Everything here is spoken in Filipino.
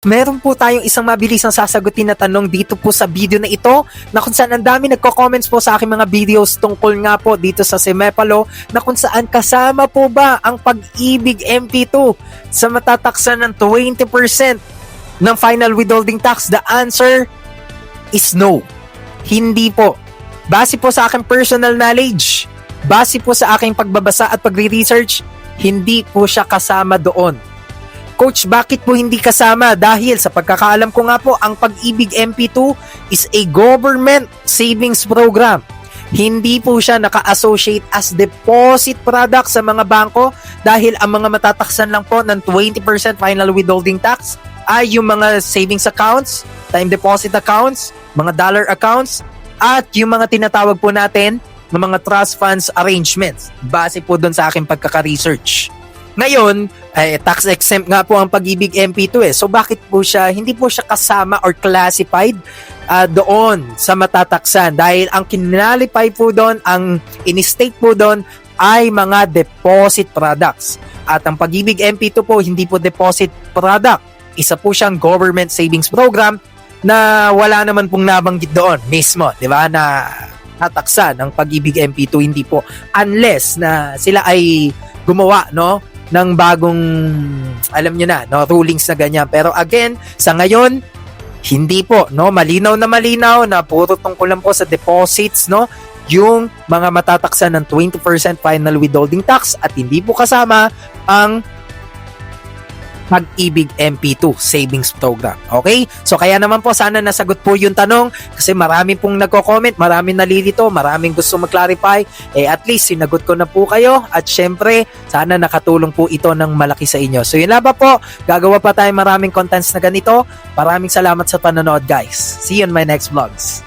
Meron po tayong isang mabilisang sasagutin na tanong dito po sa video na ito na kung saan ang dami nagko-comments po sa aking mga videos tungkol nga po dito sa Simepalo na kung saan kasama po ba ang Pag-ibig MP2 sa matataksan ng 20% ng final withholding tax. The answer is no. Hindi po. Base po sa aking personal knowledge, base po sa aking pagbabasa at pagre-research, hindi po siya kasama doon. Coach, bakit po hindi kasama? Dahil sa pagkakaalam ko nga po, ang Pag-ibig MP2 is a government savings program. Hindi po siya naka-associate as deposit product sa mga bangko dahil ang mga matataksan lang po ng 20% final withholding tax ay yung mga savings accounts, time deposit accounts, mga dollar accounts, at yung mga tinatawag po natin ng mga trust funds arrangements. Base po doon sa aking pagkaka-research. Ngayon, tax exempt nga po ang Pag-ibig MP2 eh. So bakit po siya, hindi po siya kasama or classified doon sa matataksan? Dahil ang kinalify po doon, ang in-state po doon ay mga deposit products. At ang Pag-ibig MP2 po, hindi po deposit product. Isa po siyang government savings program na wala naman pong nabanggit doon mismo, di ba? Na tataksan ang Pag-ibig MP2, hindi po. Unless na sila ay gumawa, no, ng bagong, alam nyo na, no, rulings na ganyan. Pero again, sa ngayon, hindi po, no, malinaw na puro tungkol lang po sa deposits, no, yung mga matataksan ng 20% final withholding tax at hindi po kasama ang Pag-ibig MP2 savings program. Okay? So kaya naman po sana nasagot po yung tanong kasi marami pong nagko-comment, maraming nalilito, maraming gusto mag-clarify. At least sinagot ko na po kayo at syempre sana nakatulong po ito ng malaki sa inyo. So yun lang ba po? Gagawa pa tayo maraming contents na ganito. Maraming salamat sa panonood guys. See you in my next vlogs.